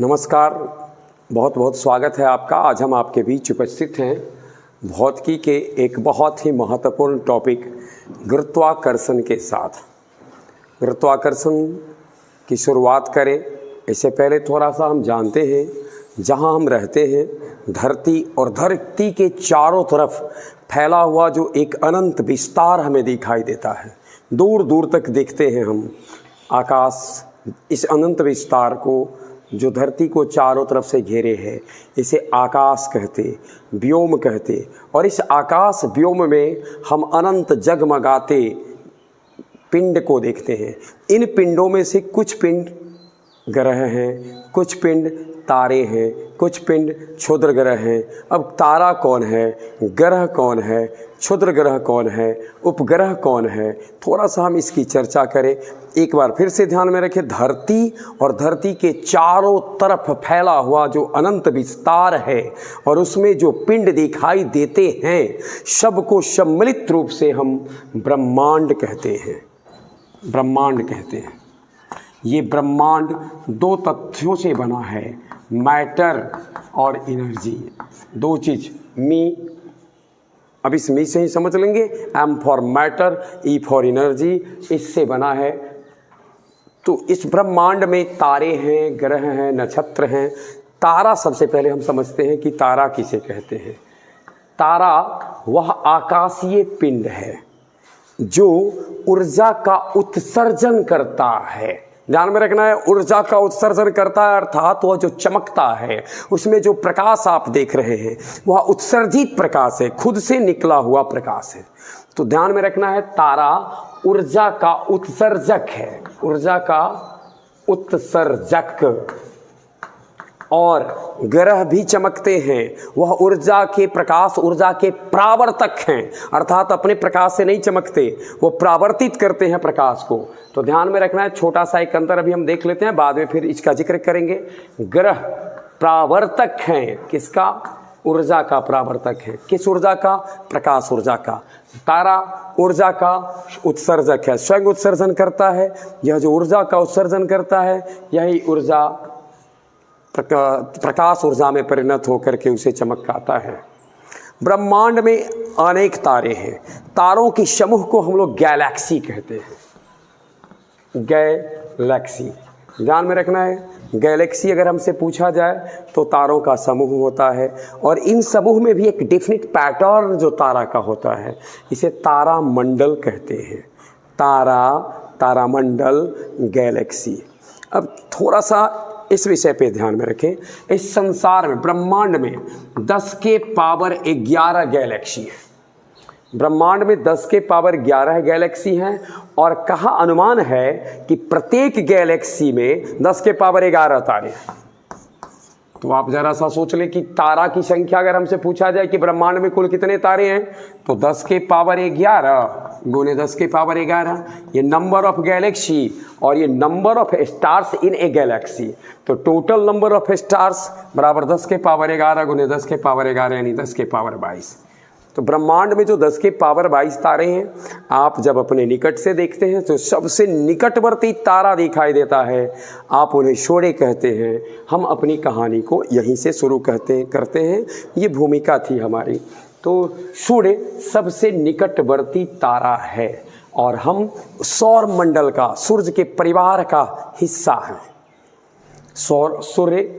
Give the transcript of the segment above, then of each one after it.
नमस्कार, बहुत बहुत स्वागत है आपका। आज हम आपके बीच उपस्थित हैं भौतिकी के एक बहुत ही महत्वपूर्ण टॉपिक गुरुत्वाकर्षण के साथ। गुरुत्वाकर्षण की शुरुआत करें इससे पहले थोड़ा सा हम जानते हैं, जहां हम रहते हैं धरती और धरती के चारों तरफ फैला हुआ जो एक अनंत विस्तार हमें दिखाई देता है। दूर दूर तक देखते हैं हम आकाश, इस अनंत विस्तार को जो धरती को चारों तरफ से घेरे है, इसे आकाश कहते, व्योम कहते। और इस आकाश व्योम में हम अनंत जगमगाते पिंड को देखते हैं। इन पिंडों में से कुछ पिंड ग्रह हैं, कुछ पिंड तारे हैं, कुछ पिंड क्षुद्र ग्रह हैं। अब तारा कौन है, ग्रह कौन है, क्षुद्र ग्रह कौन है, उपग्रह कौन है, थोड़ा सा हम इसकी चर्चा करें। एक बार फिर से ध्यान में रखें, धरती और धरती के चारों तरफ फैला हुआ जो अनंत विस्तार है और उसमें जो पिंड दिखाई देते हैं, सबको सम्मिलित रूप से हम ब्रह्मांड कहते हैं। ब्रह्मांड कहते हैं। ये ब्रह्मांड दो तथ्यों से बना है, मैटर और एनर्जी। दो चीज़, मी, अब इस मी से ही समझ लेंगे, M for matter, E for energy, इससे बना है। तो इस ब्रह्मांड में तारे हैं, ग्रह हैं, नक्षत्र हैं। तारा सबसे पहले हम समझते हैं कि तारा किसे कहते हैं। तारा वह आकाशीय पिंड है जो ऊर्जा का उत्सर्जन करता है। ध्यान में रखना है, ऊर्जा का उत्सर्जन करता है, अर्थात वह जो चमकता है, उसमें जो प्रकाश आप देख रहे हैं वह उत्सर्जित प्रकाश है, खुद से निकला हुआ प्रकाश है। तो ध्यान में रखना है, तारा ऊर्जा का उत्सर्जक है, ऊर्जा का उत्सर्जक। और ग्रह भी चमकते हैं, वह ऊर्जा के प्रकाश, ऊर्जा के प्रावर्तक हैं, अर्थात अपने प्रकाश से नहीं चमकते, वो प्रावर्तित करते हैं प्रकाश को। तो ध्यान में रखना है, छोटा सा एक अंतर अभी हम देख लेते हैं, बाद में फिर इसका जिक्र करेंगे। ग्रह प्रावर्तक हैं, किसका? ऊर्जा का प्रावर्तक है। किस ऊर्जा का? प्रकाश ऊर्जा का। तारा ऊर्जा का उत्सर्जक है, स्वयं उत्सर्जन करता है। यह जो ऊर्जा का उत्सर्जन करता है, यही ऊर्जा प्रकाश ऊर्जा में परिणत होकर के उसे चमकाता है। ब्रह्मांड में अनेक तारे हैं। तारों की समूह को हम लोग गैलेक्सी कहते हैं। गैलेक्सी, ध्यान में रखना है, गैलेक्सी अगर हमसे पूछा जाए तो तारों का समूह होता है। और इन समूह में भी एक डेफिनेट पैटर्न जो तारा का होता है, इसे तारा मंडल कहते हैं। तारा, तारामंडल, गैलेक्सी। अब थोड़ा सा इस विषय पे ध्यान में रखें। इस संसार में, ब्रह्मांड में 10 के पावर 11 गैलेक्सी है। ब्रह्मांड में 10 के पावर 11 गैलेक्सी हैं। और कहा अनुमान है कि प्रत्येक गैलेक्सी में 10 के पावर 11 तारे हैं। तो आप जरा सा सोच लें कि तारा की संख्या अगर हमसे पूछा जाए कि ब्रह्मांड में कुल कितने तारे हैं, तो 10 के पावर 11 गुने 10 के पावर 11, ये नंबर ऑफ गैलेक्सी और ये number of stars in A Galaxy. तो टोटल नंबर ऑफ स्टार्स बराबर 10 के पावर 11 गुने 10 के पावर 11 यानी 10 के पावर 22। तो ब्रह्मांड में जो 10 के पावर 22 तारे हैं, आप जब अपने निकट से देखते हैं तो सबसे निकटवर्ती तारा दिखाई देता है, आप उन्हें सूर्य कहते हैं। हम अपनी कहानी को यहीं से शुरू करते हैं, ये भूमिका थी हमारी। तो सूर्य सबसे निकटवर्ती तारा है और हम सौर मंडल का, सूर्य के परिवार का हिस्सा हैं। सूर्य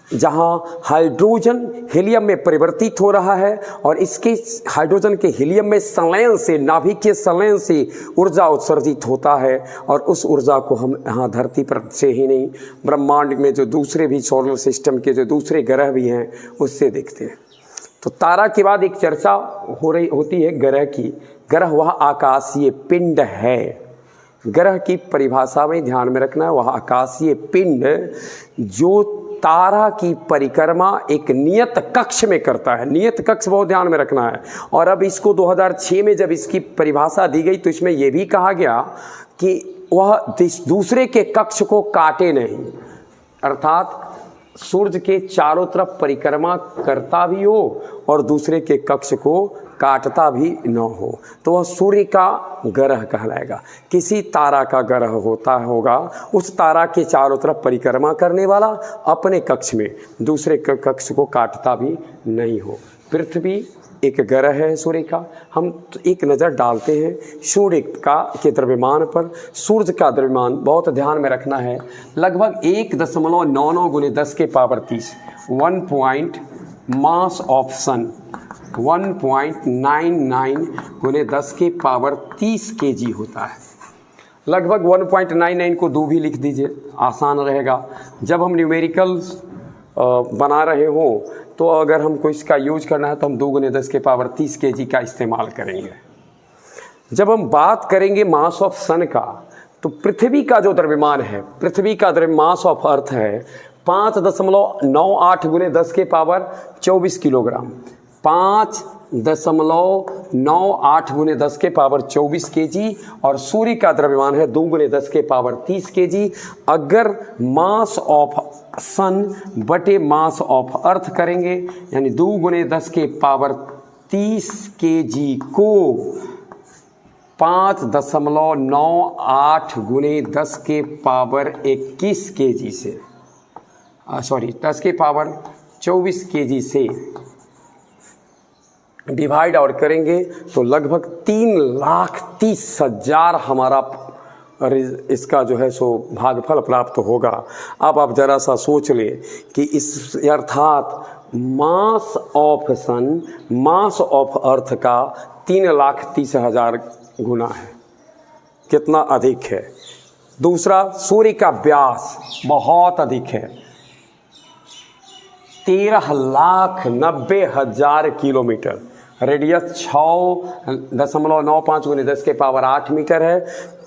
जहाँ हाइड्रोजन हीलियम में परिवर्तित हो रहा है और इसके हाइड्रोजन के हीलियम में संलयन से, नाभिकीय संलयन से ऊर्जा उत्सर्जित होता है। और उस ऊर्जा को हम यहाँ धरती पर से ही नहीं, ब्रह्मांड में जो दूसरे भी सोलर सिस्टम के जो दूसरे ग्रह भी हैं उससे देखते हैं। तो तारा के बाद एक चर्चा होती है ग्रह की। ग्रह वह आकाशीय पिंड है। ग्रह की परिभाषा में ध्यान में रखना है, वह आकाशीय पिंड जो तारा की परिक्रमा एक नियत कक्ष में करता है। नियत कक्ष बहुत ध्यान में रखना है। और अब इसको 2006 में जब इसकी परिभाषा दी गई तो इसमें यह भी कहा गया कि वह दूसरे के कक्ष को काटे नहीं, अर्थात सूर्य के चारों तरफ परिक्रमा करता भी हो और दूसरे के कक्ष को काटता भी न हो तो वह सूर्य का ग्रह कहलाएगा। किसी तारा का ग्रह होता होगा उस तारा के चारों तरफ परिक्रमा करने वाला, अपने कक्ष में दूसरे कक्ष को काटता भी नहीं हो। पृथ्वी एक ग्रह है सूर्य का। हम एक नज़र डालते हैं सूर्य के द्रव्यमान पर। सूर्य का द्रव्यमान बहुत ध्यान में रखना है, लगभग 1.99 गुने 10 के पावर 30, 1 पॉइंट मास ऑफ सन 1.99 गुने 10 के पावर 30 kg होता है। लगभग 1.99 को 2 भी लिख दीजिए, आसान रहेगा। जब हम न्यूमेरिकल्स बना रहे हो तो अगर हमको इसका यूज करना है तो हम 2 गुने 10 के पावर 30 kg का इस्तेमाल करेंगे। जब हम बात करेंगे मास ऑफ सन का तो पृथ्वी का जो द्रव्यमान है, पृथ्वी का मास ऑफ अर्थ है 5.98 गुने 10 के पावर 24 किलोग्राम, 5.98 गुने 10 के पावर 24 kg। और सूर्य का द्रव्यमान है 2 गुने 10 के पावर 30 kg। अगर मास ऑफ सन बटे मास ऑफ अर्थ करेंगे यानी 2 गुने 10 के पावर 30 kg को 5.98 गुने 10 के पावर 21 kg से 10 के पावर 24 kg से डिवाइड आउट करेंगे तो लगभग 3,30,000 हमारा इसका जो है सो भागफल प्राप्त होगा। अब आप जरा सा सोच लें कि इस अर्थात mass of sun mass of earth का 3,30,000 गुना है, कितना अधिक है। दूसरा, सूर्य का व्यास बहुत अधिक है, 13,90,000 किलोमीटर। रेडियस 6.95 गुने 10 के पावर 8 मीटर है।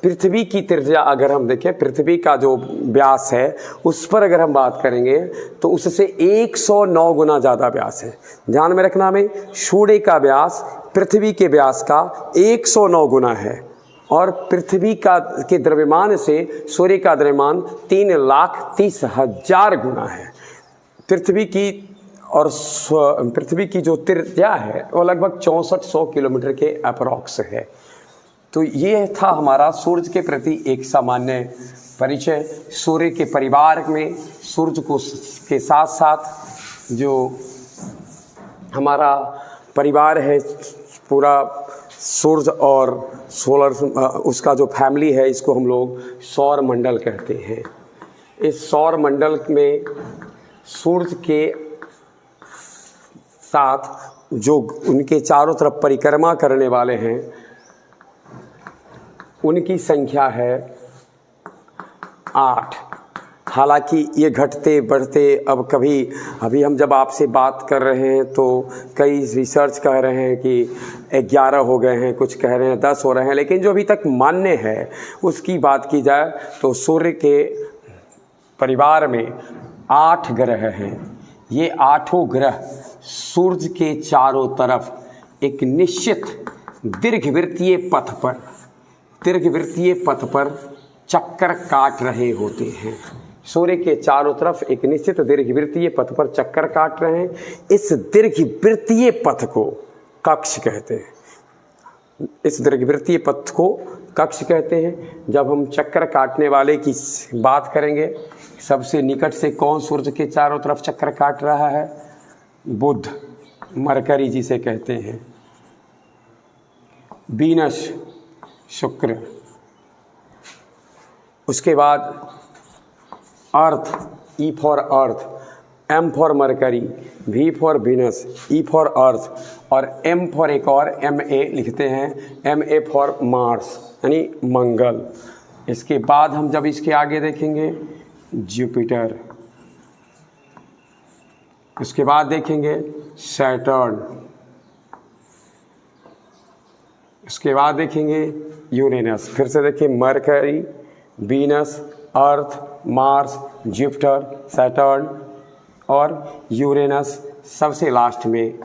पृथ्वी की त्रिज्या अगर हम देखें, पृथ्वी का जो व्यास है उस पर अगर हम बात करेंगे तो उससे 109 गुना ज़्यादा व्यास है। ध्यान में रखना, में सूर्य का व्यास पृथ्वी के व्यास का 109 गुना है और पृथ्वी के द्रव्यमान से सूर्य का द्रव्यमान 3,30,000 गुना है। पृथ्वी की जो त्रिज्या है वो लगभग 6400 किलोमीटर के अप्रॉक्स है। तो ये था हमारा सूर्य के प्रति एक सामान्य परिचय। सूर्य के परिवार में सूर्य को के साथ साथ जो हमारा परिवार है पूरा सूर्य और सोलर, उसका जो फैमिली है इसको हम लोग सौर मंडल कहते हैं। इस सौर मंडल में सूर्य के साथ जो उनके चारों तरफ परिक्रमा करने वाले हैं उनकी संख्या है 8। हालांकि ये घटते बढ़ते अब अभी हम जब आपसे बात कर रहे हैं तो कई रिसर्च कह रहे हैं कि 11 हो गए हैं, कुछ कह रहे हैं 10 हो रहे हैं, लेकिन जो अभी तक मान्य है उसकी बात की जाए तो सूर्य के परिवार में 8 ग्रह हैं। ये 8 ग्रह सूर्य के चारों तरफ एक निश्चित दीर्घवृत्तीय पथ पर चक्कर काट रहे होते हैं। सूर्य के चारों तरफ एक निश्चित दीर्घवृत्तीय पथ पर चक्कर काट रहे हैं। इस दीर्घवृत्तीय पथ को कक्ष कहते हैं। इस दीर्घवृत्तीय पथ को कक्ष कहते हैं। जब हम चक्कर काटने वाले की बात करेंगे, सबसे निकट से कौन सूर्य के चारों तरफ चक्कर काट रहा है? बुध, मरकरी जिसे कहते हैं, वीनस, शुक्र, उसके बाद Earth, E for Earth, M for Mercury, V for Venus, E for Earth और एम फॉर एक और एम ए लिखते हैं, एम ए फॉर मार्स यानी मंगल। इसके बाद हम जब इसके आगे देखेंगे जुपिटर, उसके बाद देखेंगे सैटर्न, उसके बाद देखेंगे यूरेनस। फिर से देखिए मरकरी, वीनस, अर्थ, मार्स, जुपिटर, सैटर्न और यूरेनस। सबसे लास्ट में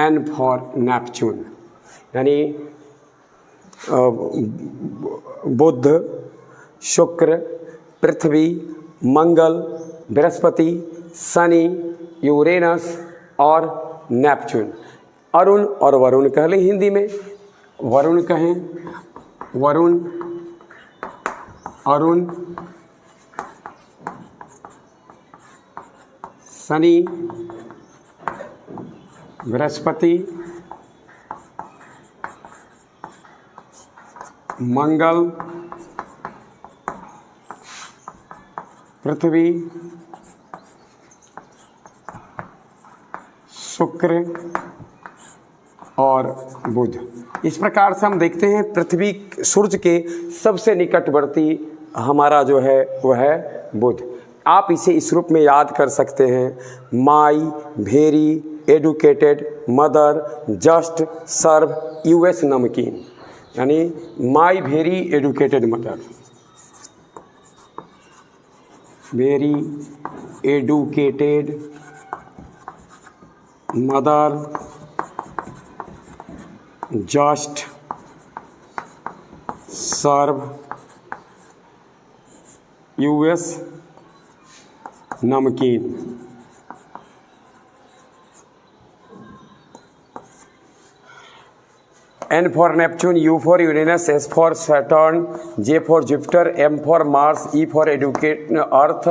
एन फॉर नेपच्यून यानी बुध, शुक्र, पृथ्वी, मंगल, बृहस्पति, शनि, यूरेनस और नेपच्यून। अरुण और वरुण कह लें हिंदी में, वरुण कहें, वरुण, अरुण, शनि, बृहस्पति, मंगल, पृथ्वी, शुक्र और बुध। इस प्रकार से हम देखते हैं पृथ्वी सूर्य के सबसे निकटवर्ती हमारा जो है वह है बुध। आप इसे इस रूप में याद कर सकते हैं, my, very, educated, mother, just, serve, us, नमकीन। यानी my, very, educated, mother, very educated mother, just, serve, us, नमकीन। N for Neptune, U for Uranus, S for Saturn, J for Jupiter, M for Mars, E for Earth,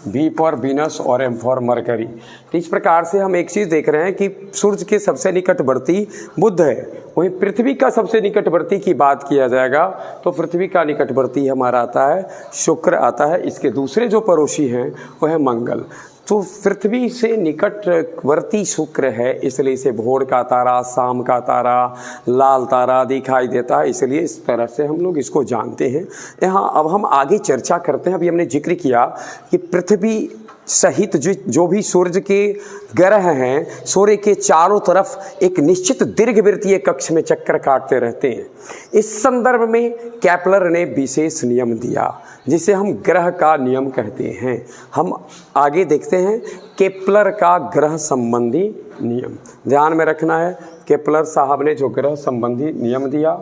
V for Venus और M for Mercury। तो इस प्रकार से हम एक चीज़ देख रहे हैं कि सूर्य के सबसे निकटवर्ती बुध है। वहीं पृथ्वी का सबसे निकटवर्ती की बात किया जाएगा तो पृथ्वी का निकटवर्ती हमारा आता है शुक्र आता है। इसके दूसरे जो पड़ोसी हैं वो है मंगल। तो पृथ्वी से निकटवर्ती शुक्र है, इसलिए इसे भोर का तारा, शाम का तारा, लाल तारा दिखाई देता है। इसलिए इस तरह से हम लोग इसको जानते हैं। यहाँ अब हम आगे चर्चा करते हैं। अभी हमने जिक्र किया कि पृथ्वी सहित जो भी सूर्य के ग्रह हैं, सूर्य के चारों तरफ एक निश्चित दीर्घवृत्तीय कक्ष में चक्कर काटते रहते हैं। इस संदर्भ में केपलर ने विशेष नियम दिया जिसे हम ग्रह का नियम कहते हैं। हम आगे देखते हैं केपलर का ग्रह संबंधी नियम। ध्यान में रखना है, केपलर साहब ने जो ग्रह संबंधी नियम दिया,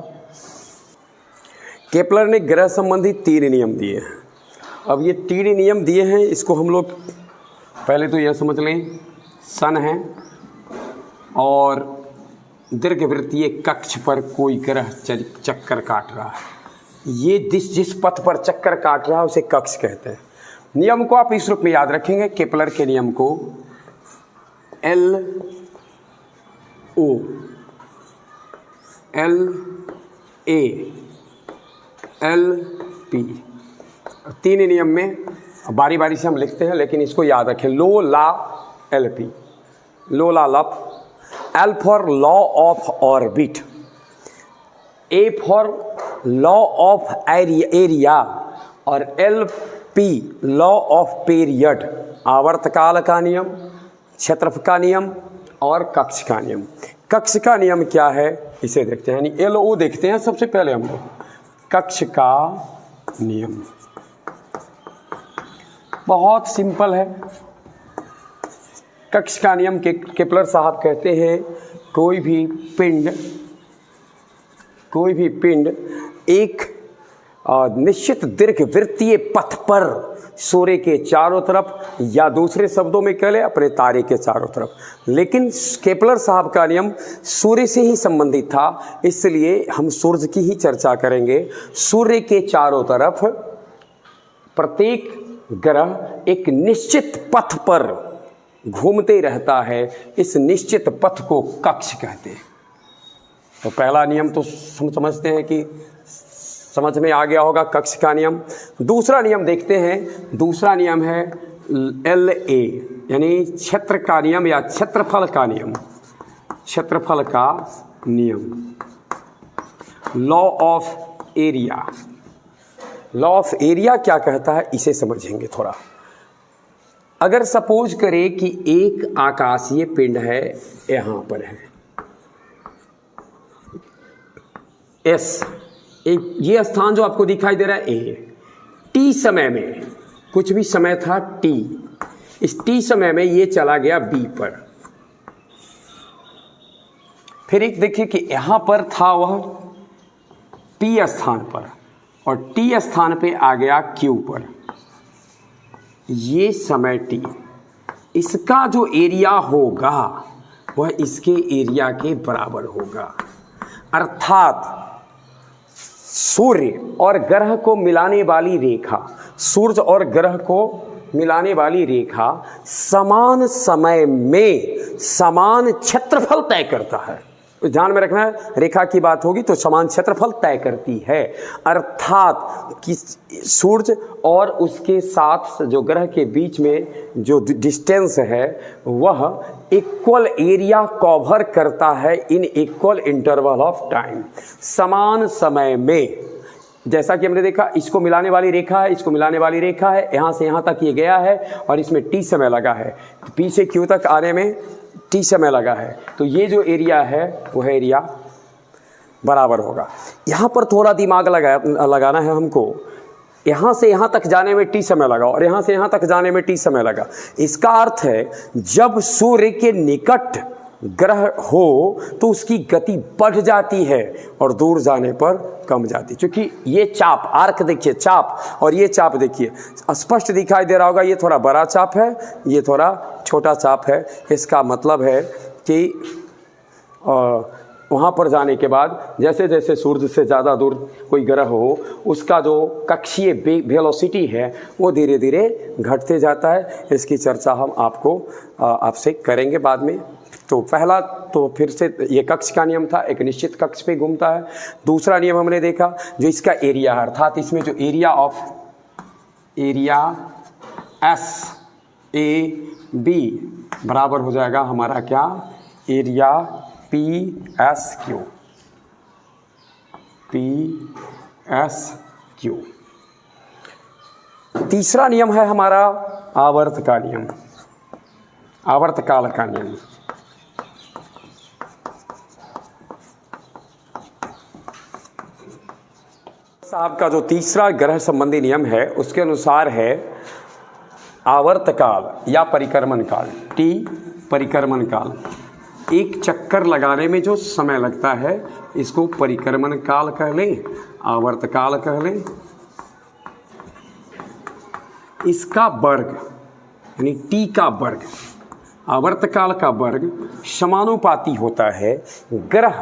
केपलर ने ग्रह संबंधी 3 नियम दिए हैं। अब ये 3 नियम दिए हैं, इसको हम लोग पहले तो यह समझ लें, सन है और दीर्घवृत्तीय कक्ष पर कोई ग्रह चक्कर काट रहा है। ये जिस पथ पर चक्कर काट रहा है उसे कक्ष कहते हैं। नियम को आप इस रूप में याद रखेंगे, केपलर के नियम को LO, LA, LP, 3 नियम में बारी बारी से हम लिखते हैं, लेकिन इसको याद रखें। लो, ला, LP, लो, ला, लप। L for law of orbit, A for law of area और LP लॉ ऑफ पीरियड, आवर्तकाल का नियम, क्षेत्रफल का नियम और कक्ष का नियम। कक्ष का नियम क्या है इसे देखते हैं, यानी LO देखते हैं सबसे पहले हम लोग। कक्ष का नियम बहुत सिंपल है। कक्ष का नियम के केपलर साहब कहते हैं कोई भी पिंड एक निश्चित दीर्घवृत्तीय पथ पर सूर्य के चारों तरफ, या दूसरे शब्दों में कह लें अपने तारे के चारों तरफ। लेकिन केपलर साहब का नियम सूर्य से ही संबंधित था, इसलिए हम सूर्य की ही चर्चा करेंगे। सूर्य के चारों तरफ प्रत्येक ग्रह एक निश्चित पथ पर घूमते रहता है। इस निश्चित पथ को कक्ष कहते हैं। तो पहला नियम तो हम समझते हैं कि समझ में आ गया होगा, कक्ष का नियम। दूसरा नियम देखते हैं। दूसरा नियम है LA, यानी क्षेत्र का नियम या क्षेत्रफल का नियम। क्षेत्रफल का नियम, law of area. Law of area क्या कहता है इसे समझेंगे थोड़ा। अगर सपोज करें कि एक आकाशीय पिंड है, यहाँ पर है S, एक ये स्थान जो आपको दिखाई दे रहा है A, T समय में, कुछ भी समय था T, इस T समय में ये चला गया B पर। फिर एक देखिए कि यहाँ पर था वह P स्थान पर और T स्थान पे आ गया Q पर। ये समय T, इसका जो एरिया होगा वह इसके एरिया के बराबर होगा। अर्थात सूर्य और ग्रह को मिलाने वाली रेखा, सूर्य और ग्रह को मिलाने वाली रेखा समान समय में समान क्षेत्रफल तय करता है। ध्यान में रखना है, रेखा की बात होगी तो समान क्षेत्रफल तय करती है। अर्थात कि सूर्य और उसके साथ जो ग्रह के बीच में जो डिस्टेंस है वह इक्वल एरिया कवर करता है in equal interval of time, समान समय में। जैसा कि हमने देखा, इसको मिलाने वाली रेखा है, इसको मिलाने वाली रेखा है, यहाँ से यहाँ तक ये गया है और इसमें टी समय लगा है, तो पी से क्यू तक आने में टी समय लगा है, तो ये जो एरिया है वह एरिया बराबर होगा। यहाँ पर थोड़ा दिमाग लगाना है हमको। यहाँ से यहाँ तक जाने में टी समय लगा और यहाँ से यहाँ तक जाने में टी समय लगा। इसका अर्थ है जब सूर्य के निकट ग्रह हो तो उसकी गति बढ़ जाती है और दूर जाने पर कम जाती है। क्योंकि ये चाप, आर्क देखिए, चाप और ये चाप देखिए, स्पष्ट दिखाई दे रहा होगा, ये थोड़ा बड़ा चाप है, ये थोड़ा छोटा चाप है। इसका मतलब है कि वहाँ पर जाने के बाद जैसे जैसे सूर्य से ज़्यादा दूर कोई ग्रह हो उसका जो कक्षीय वेलोसिटी है वो धीरे धीरे घटते जाता है। इसकी चर्चा हम आपसे करेंगे बाद में। तो पहला तो फिर से ये कक्ष का नियम था, एक निश्चित कक्ष पे घूमता है। दूसरा नियम हमने देखा जो इसका एरिया है, अर्थात इसमें जो एरिया एस ए बी बराबर हो जाएगा हमारा क्या, एरिया पी एस क्यू। तीसरा नियम है हमारा आवर्त का नियम, आवर्तकाल का नियम। साहब का जो तीसरा ग्रह संबंधी नियम है उसके अनुसार है आवर्तकाल या परिक्रमण काल, टी परिक्रमण काल। एक चक्कर लगाने में जो समय लगता है इसको परिक्रमण काल कह लें, आवर्तकाल कह लें। इसका वर्ग यानी टी का वर्ग, आवर्तकाल का वर्ग समानुपाती होता है ग्रह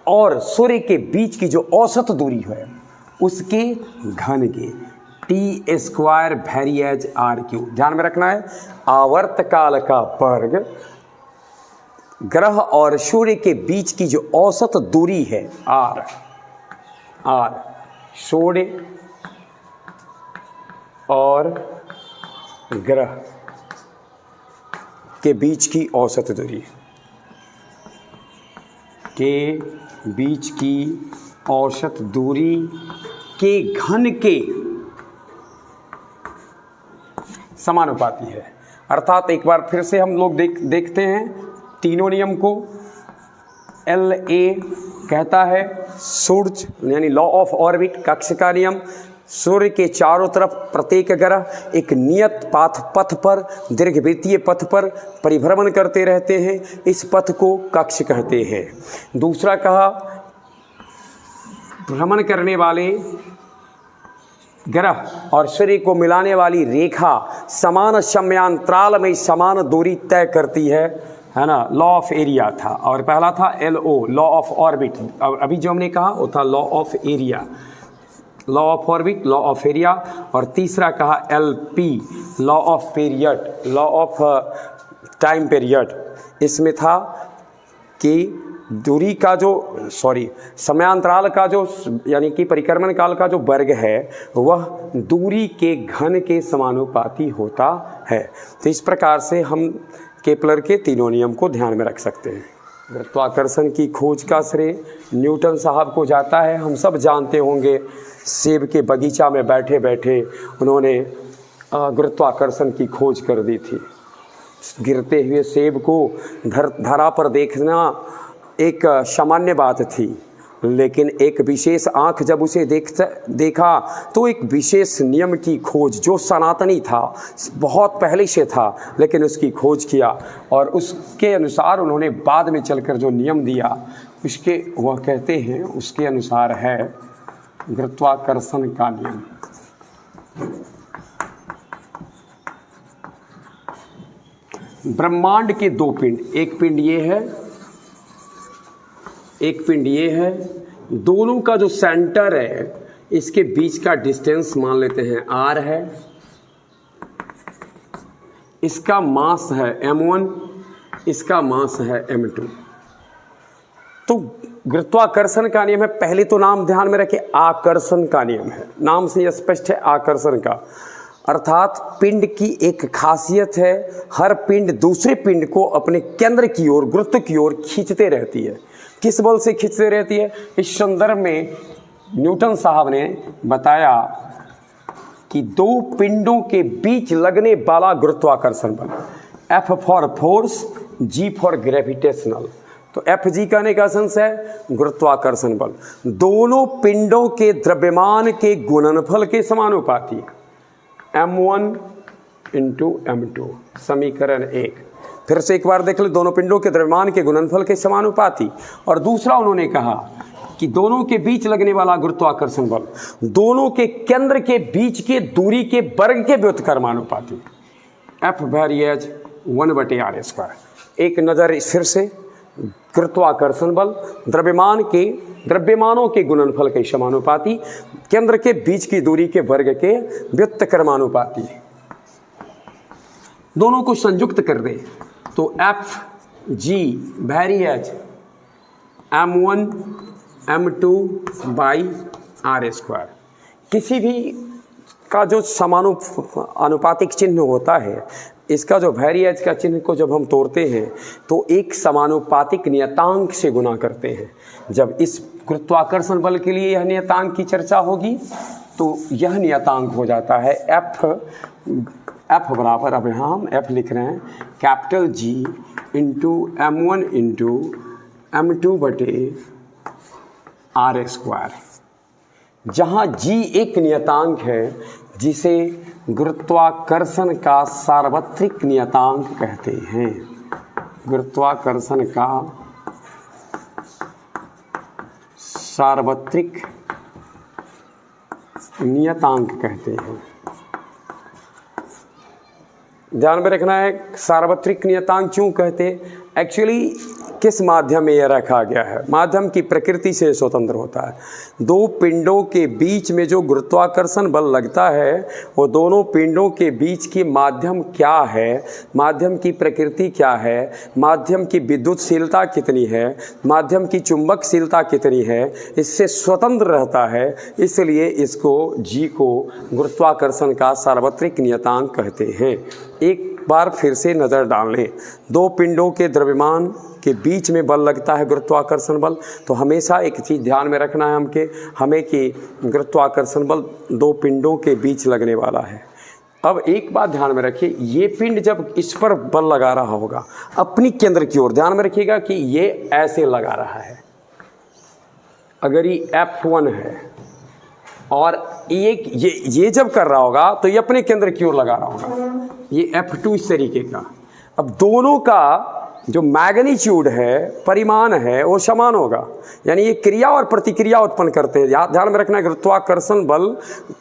और सूर्य के बीच की जो औसत दूरी है उसके घन के, T square vary as R cube. ध्यान में रखना है, आवर्तकाल का वर्ग ग्रह और सूर्य के बीच की जो औसत दूरी है आर सूर्य और ग्रह के बीच की औसत दूरी के बीच की औसत दूरी के घन के समानुपाती है। अर्थात एक बार फिर से हम लोग देखते हैं तीनों नियम को। एल ए कहता है सूर्य यानी लॉ ऑफ ऑर्बिट, कक्ष का नियम, सूर्य के चारों तरफ प्रत्येक ग्रह एक नियत पथ पर, दीर्घवृत्तीय पथ पर परिभ्रमण करते रहते हैं, इस पथ को कक्ष कहते हैं। दूसरा कहा भ्रमण करने वाले ग्रह और सूर्य को मिलाने वाली रेखा समान समयांतराल में समान दूरी तय करती है ना, लॉ ऑफ एरिया था। और पहला था LO लॉ ऑफ ऑर्बिट, अभी जो हमने कहा वो था law of area, law of orbit, law of area. और तीसरा कहा LP law of period, law of time period. इसमें था कि दूरी का जो समयांतराल का जो यानी कि परिक्रमण काल का जो वर्ग है वह दूरी के घन के समानुपाती होता है। तो इस प्रकार से हम केपलर के तीनों नियम को ध्यान में रख सकते हैं। गुरुत्वाकर्षण की खोज का श्रेय न्यूटन साहब को जाता है। हम सब जानते होंगे सेब के बगीचा में बैठे बैठे उन्होंने गुरुत्वाकर्षण की खोज कर दी थी। गिरते हुए सेब को धरा पर देखना एक सामान्य बात थी, लेकिन एक विशेष आँख जब उसे देखा तो एक विशेष नियम की खोज जो सनातनी था, बहुत पहले से था, लेकिन उसकी खोज किया और उसके अनुसार उन्होंने बाद में चलकर जो नियम दिया उसके वह कहते हैं उसके अनुसार है गुरुत्वाकर्षण का नियम। ब्रह्मांड के दो पिंड, एक पिंड ये है, एक पिंड ये है, दोनों का जो सेंटर है इसके बीच का डिस्टेंस मान लेते हैं r है, इसका मास है m1, इसका मास है m2। तो गुरुत्वाकर्षण का नियम है, पहले तो नाम ध्यान में रखें, आकर्षण का नियम है, नाम से यह स्पष्ट है आकर्षण का, अर्थात पिंड की एक खासियत है, हर पिंड दूसरे पिंड को अपने केंद्र की ओर, गुरुत्व की ओर खींचते रहती है। किस बल से खींचते रहती है? इस संदर्भ में न्यूटन साहब ने बताया कि दो पिंडों के बीच लगने वाला गुरुत्वाकर्षण बल, F for force, G for gravitational. तो एफ जी कहने का सेंस है गुरुत्वाकर्षण बल, दोनों पिंडों के द्रव्यमान के गुणनफल के समानुपाती, m1 इंटू m2, समीकरण 1। फिर से एक बार देख ले, दोनों पिंडों के द्रव्यमान के गुणनफल के समानुपाती। और दूसरा उन्होंने कहा कि दोनों के बीच लगने वाला गुरुत्वाकर्षण बल दोनों के केंद्र के बीच के दूरी के वर्ग के व्युत्क्रमानुपाती, F वेरिएज 1/r²। एक नज़र फिर से, गुरुत्वाकर्षण बल द्रव्यमानों के गुणनफल के समानुपाती, केंद्र के बीच की दूरी के वर्ग के व्युत्क्रमानुपाती। दोनों को संयुक्त कर दे तो एफ जी वेरिएज m1 m2/r²। किसी भी का जो समानुपातिक चिन्ह होता है, इसका जो वेरिएज का चिन्ह को जब हम तोड़ते हैं तो एक समानुपातिक नियतांक से गुना करते हैं। जब इस गुरुत्वाकर्षण बल के लिए यह नियतांक की चर्चा होगी तो यह नियतांक हो जाता है एफ बराबर, अब यहाँ हम एफ लिख रहे हैं, capital G into m1 into m2/r², जहाँ G एक नियतांक है जिसे गुरुत्वाकर्षण का सार्वत्रिक नियतांक कहते हैं, गुरुत्वाकर्षण का सार्वत्रिक नियतांक कहते हैं। ध्यान में रखना है, सार्वत्रिक नियतांक क्यों कहते हैं? एक्चुअली किस माध्यम में यह रखा गया है? माध्यम की प्रकृति से स्वतंत्र होता है। दो पिंडों के बीच में जो गुरुत्वाकर्षण बल लगता है वो दोनों पिंडों के बीच की माध्यम क्या है, माध्यम की प्रकृति क्या है, माध्यम की विद्युतशीलता कितनी है, माध्यम की चुंबकशीलता कितनी है, इससे स्वतंत्र रहता है। इसलिए इसको G को गुरुत्वाकर्षण का सार्वत्रिक नियतांक कहते हैं। एक बार फिर से नज़र डाल लें, दो पिंडों के द्रव्यमान के बीच में बल लगता है गुरुत्वाकर्षण बल, तो हमेशा एक चीज़ ध्यान में रखना है हमें कि गुरुत्वाकर्षण बल दो पिंडों के बीच लगने वाला है। अब एक बात ध्यान में रखिए, ये पिंड जब इस पर बल लगा रहा होगा अपनी केंद्र की ओर, ध्यान में रखिएगा कि ये ऐसे लगा रहा है, अगर ये F1 है और ये जब कर रहा होगा तो ये अपने केंद्र की ओर लगा रहा होगा, ये F2 इस तरीके का। अब दोनों का जो मैग्नीट्यूड है, परिमाण है, वो समान होगा, यानी ये क्रिया और प्रतिक्रिया उत्पन्न करते हैं। ध्यान में रखना है, गुरुत्वाकर्षण बल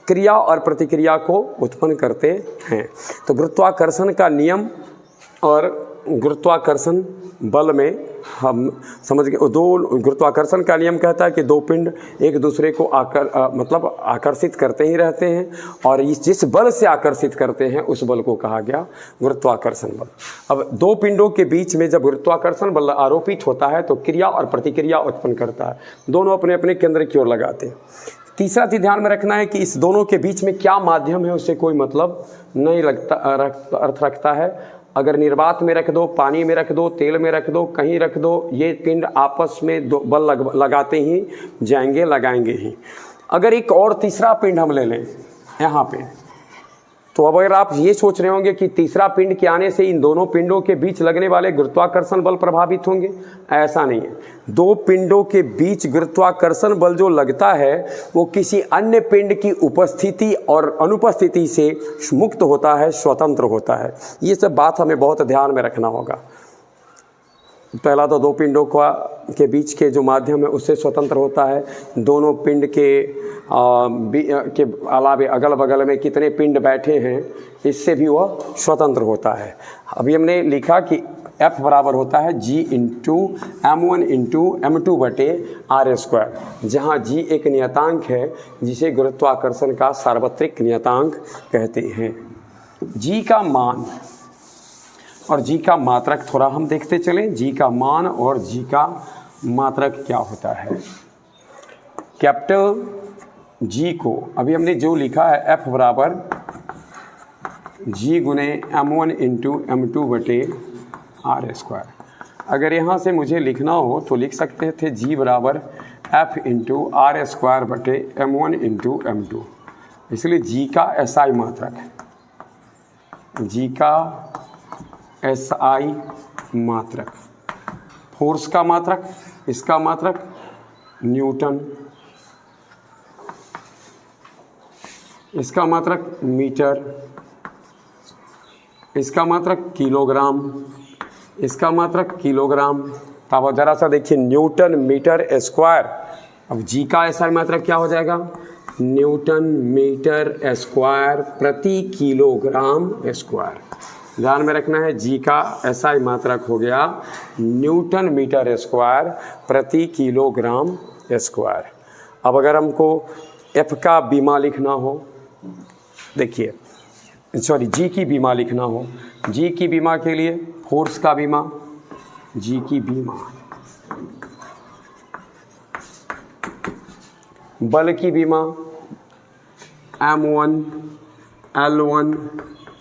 क्रिया और प्रतिक्रिया को उत्पन्न करते हैं। तो गुरुत्वाकर्षण का नियम और गुरुत्वाकर्षण बल में हम समझ गए, दो गुरुत्वाकर्षण का नियम कहता है कि दो पिंड एक दूसरे को आकर्षित करते ही रहते हैं, और जिस बल से आकर्षित करते हैं उस बल को कहा गया गुरुत्वाकर्षण बल। अब दो पिंडों के बीच में जब गुरुत्वाकर्षण बल आरोपित होता है तो क्रिया और प्रतिक्रिया उत्पन्न करता है, दोनों अपने अपने केंद्र की ओर लगाते हैं। तीसरा चीज़ ध्यान में रखना है कि इस दोनों के बीच में क्या माध्यम है उससे कोई मतलब नहीं अर्थ रखता है। अगर निर्वात में रख दो, पानी में रख दो, तेल में रख दो, कहीं रख दो, ये पिंड आपस में दो बल लगाते ही जाएंगे, लगाएंगे ही। अगर एक और तीसरा पिंड हम ले लें यहाँ पे, तो अब अगर आप ये सोच रहे होंगे कि तीसरा पिंड के आने से इन दोनों पिंडों के बीच लगने वाले गुरुत्वाकर्षण बल प्रभावित होंगे, ऐसा नहीं है। दो पिंडों के बीच गुरुत्वाकर्षण बल जो लगता है वो किसी अन्य पिंड की उपस्थिति और अनुपस्थिति से मुक्त होता है, स्वतंत्र होता है। ये सब बात हमें बहुत ध्यान में रखना होगा। पहला तो दो पिंडों के बीच के जो माध्यम है उससे स्वतंत्र होता है। दोनों पिंड के अलावे अगल बगल में कितने पिंड बैठे हैं इससे भी वह स्वतंत्र होता है। अभी हमने लिखा कि F बराबर होता है G into M1 into M2 बटे R स्क्वायर, जहाँ G एक नियतांक है जिसे गुरुत्वाकर्षण का सार्वत्रिक नियतांक कहते हैं। G का मान और G का मात्रक थोड़ा हम देखते चलें। G का मान और G का मात्रक क्या होता है। कैपिटल G को अभी हमने जो लिखा है F बराबर G गुने M1 इंटू M2 बटे R स्क्वायर। अगर यहाँ से मुझे लिखना हो तो लिख सकते थे G बराबर F इंटू R स्क्वायर बटे M1 इंटू M2। इसलिए G का SI मात्रक, G का SI मात्रक, फोर्स का मात्रक, इसका मात्रक न्यूटन, इसका मात्रक मीटर, इसका मात्रक किलोग्राम, इसका मात्रक किलोग्राम। तो अब जरा सा देखिए न्यूटन मीटर स्क्वायर। अब जी का एसआई मात्रक क्या हो जाएगा, न्यूटन मीटर स्क्वायर प्रति किलोग्राम स्क्वायर। ध्यान में रखना है जी का एसआई मात्रक हो गया न्यूटन मीटर स्क्वायर प्रति किलोग्राम स्क्वायर। अब अगर हमको एफ का बीमा लिखना हो, देखिए सॉरी जी की बीमा लिखना हो, जी की बीमा के लिए फोर्स का बीमा, जी की बीमा, बल की बीमा M1 L1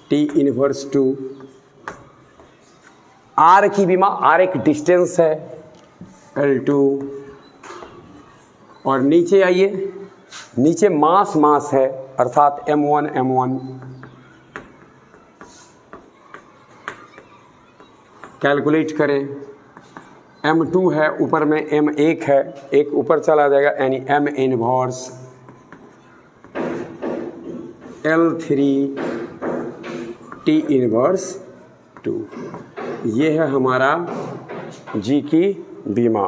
T inverse 2, R की बीमा, R एक डिस्टेंस है L2, और नीचे आइए, नीचे मास है अर्थात M1 कैलकुलेट करें। M2 है, ऊपर में M1 है, एक ऊपर चला जाएगा यानी M inverse L3 T inverse 2। ये है हमारा G की बीमा।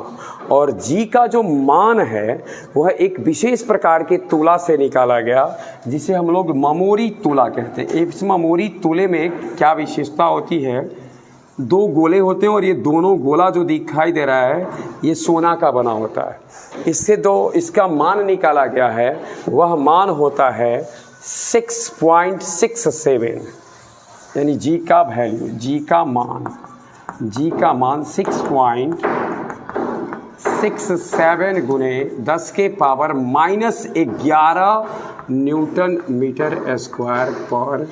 और G का जो मान है वह एक विशेष प्रकार के तुला से निकाला गया जिसे हम लोग ममोरी तुला कहते हैं। इस ममोरी तुले में क्या विशेषता होती है, दो गोले होते हैं और ये दोनों गोला जो दिखाई दे रहा है ये सोना का बना होता है। इसका मान निकाला गया है, वह मान होता है 6.67, यानी G का वैल्यू, G का मान 6.67 गुने 10 के पावर -11 न्यूटन मीटर स्क्वायर पर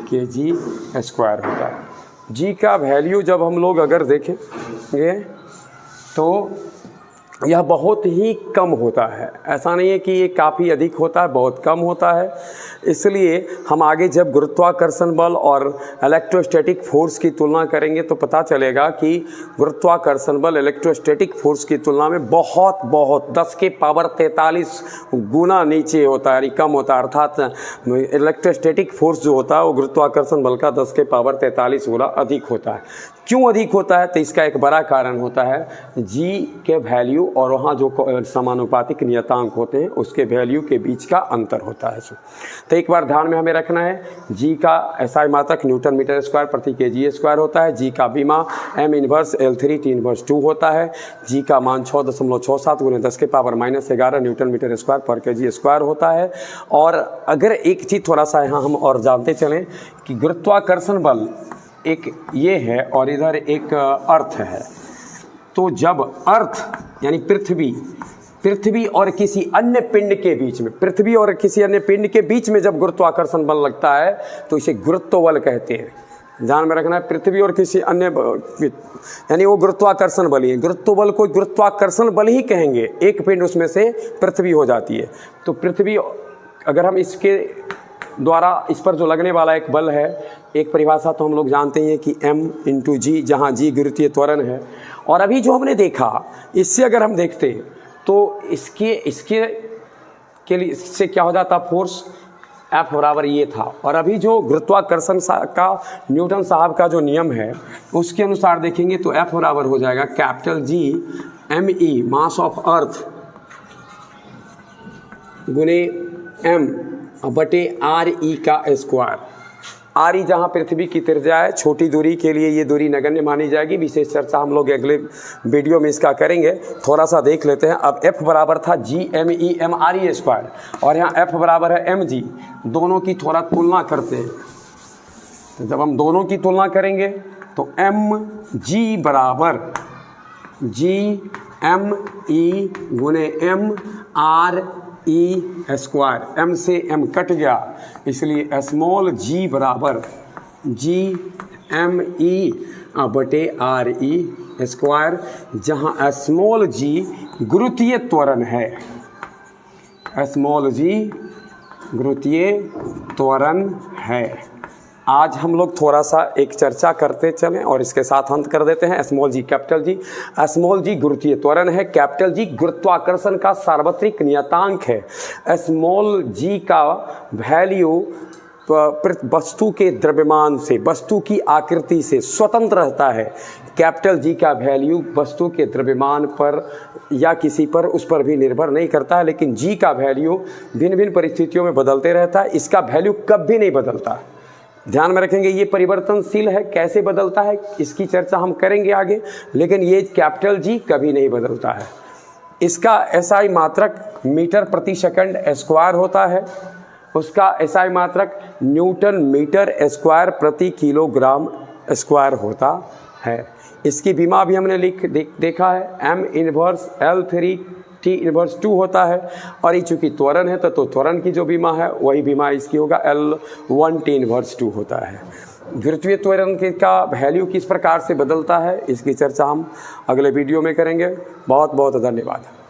केजी स्क्वायर होता है। जी का वैल्यू जब हम लोग अगर देखेंगे तो यह बहुत ही कम होता है, ऐसा नहीं है कि ये काफ़ी अधिक होता है, बहुत कम होता है। इसलिए हम आगे जब गुरुत्वाकर्षण बल और इलेक्ट्रोस्टैटिक फोर्स की तुलना करेंगे तो पता चलेगा कि गुरुत्वाकर्षण बल इलेक्ट्रोस्टैटिक फोर्स की तुलना में बहुत 10 के पावर 43 गुना नीचे होता है, यानी कम होता है। अर्थात इलेक्ट्रोस्टैटिक फोर्स जो होता है वो गुरुत्वाकर्षण बल का 10 के पावर 43 गुना अधिक होता है। क्यों अधिक होता है, तो इसका एक बड़ा कारण होता है जी के वैल्यू और वहाँ जो समानुपातिक नियतांक होते हैं उसके वैल्यू के बीच का अंतर होता है। तो एक बार ध्यान में हमें रखना है, जी का एसआई मात्रक न्यूटन मीटर स्क्वायर प्रति केजी स्क्वायर होता है। जी का बीमा M inverse L3 T inverse 2 होता है। जी का मान 6.67 गुने 10 के पावर -11 न्यूटन मीटर स्क्वायर पर केजी स्क्वायर होता है। और अगर एक चीज़ थोड़ा सा यहाँ हम और जानते चलें कि गुरुत्वाकर्षण बल एक ये है और इधर एक अर्थ है। तो जब अर्थ यानी पृथ्वी और किसी अन्य पिंड के बीच में जब गुरुत्वाकर्षण बल लगता है तो इसे गुरुत्व बल कहते हैं। ध्यान में रखना है, पृथ्वी और किसी अन्य यानी वो गुरुत्वाकर्षण बल ही है। गुरुत्व बल को गुरुत्वाकर्षण बल ही कहेंगे, एक पिंड उसमें से पृथ्वी हो जाती है। तो पृथ्वी अगर हम इसके द्वारा इस पर जो लगने वाला एक बल है, एक परिभाषा तो हम लोग जानते हैं कि M इंटू जी, जहाँ जी गुरुत्वीय त्वरण है। और अभी जो हमने देखा इससे अगर हम देखते तो इसके के लिए इससे क्या हो जाता फोर्स, F बराबर ये था। और अभी जो गुरुत्वाकर्षण का न्यूटन साहब का जो नियम है उसके अनुसार देखेंगे तो F बराबर हो जाएगा capital G ME mass of earth गुने M बटे RE का स्क्वायर। RE जहाँ पृथ्वी की त्रिज्या है, छोटी दूरी के लिए ये दूरी नगण्य मानी जाएगी। विशेष चर्चा हम लोग अगले वीडियो में इसका करेंगे, थोड़ा सा देख लेते हैं। अब F बराबर था GME MRE स्क्वायर और यहाँ F बराबर है MG। दोनों की थोड़ा तुलना करते हैं। तो जब हम दोनों की तुलना करेंगे तो MG बराबर GME गुने MRE स्क्वायर। M से M कट गया, इसलिए स्मॉल g बराबर GME बटे RE स्क्वायर, जहाँ स्मॉल g गुरुत्वीय त्वरण है। स्मॉल g गुरुत्वीय त्वरण है। आज हम लोग थोड़ा सा एक चर्चा करते चलें और इसके साथ अंत कर देते हैं। Small G capital G, small जी गुरुत्वीय त्वरण है, कैपिटल जी गुरुत्वाकर्षण का सार्वत्रिक नियतांक है। स्मॉल जी का वैल्यू वस्तु के द्रव्यमान से, वस्तु की आकृति से स्वतंत्र रहता है। कैपिटल जी का वैल्यू वस्तु के द्रव्यमान पर या किसी पर, उस पर भी निर्भर नहीं करता है, लेकिन जी का वैल्यू भिन्न भिन्न परिस्थितियों में बदलते रहता है। इसका वैल्यू कभी नहीं बदलता। ध्यान में रखेंगे, ये परिवर्तनशील है। कैसे बदलता है इसकी चर्चा हम करेंगे आगे, लेकिन ये कैपिटल जी कभी नहीं बदलता है। इसका SI मात्रक मीटर प्रति सेकंड स्क्वायर होता है। उसका SI मात्रक न्यूटन मीटर स्क्वायर प्रति किलोग्राम स्क्वायर होता है। इसकी विमा भी हमने देखा है, M inverse L3 T inverse 2 होता है। और ये चूँकि त्वरण है तो त्वरण की जो बीमा है वही बीमा इसकी होगा, L1 T इनवर्स 2 होता है। गुरुत्वीय त्वरण का वैल्यू किस प्रकार से बदलता है इसकी चर्चा हम अगले वीडियो में करेंगे। बहुत बहुत धन्यवाद।